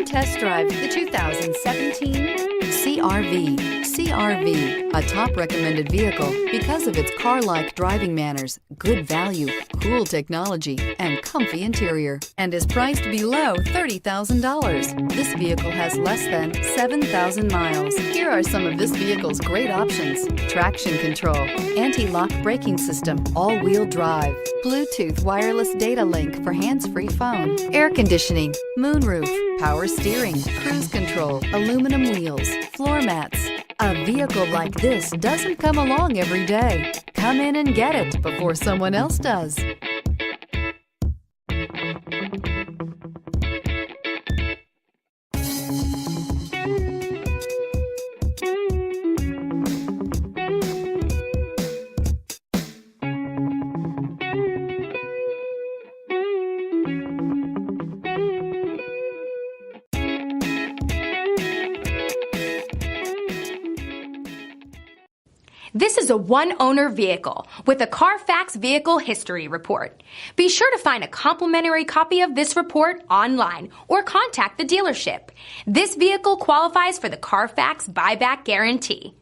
Come test drive the 2017 CR-V. CR-V, a top recommended vehicle because of its car-like driving manners, good value, cool technology, and comfy interior, and is priced below $30,000. This vehicle has less than 7,000 miles. Here are some of this vehicle's great options: traction control, anti-lock braking system, all-wheel drive, Bluetooth wireless data link for hands-free phone, air conditioning, moonroof, power steering, cruise control, aluminum wheels, floor mats. A vehicle like this doesn't come along every day. Come in and get it before someone else does. This is a one-owner vehicle with a Carfax Vehicle History Report. Be sure to find a complimentary copy of this report online or contact the dealership. This vehicle qualifies for the Carfax Buyback Guarantee.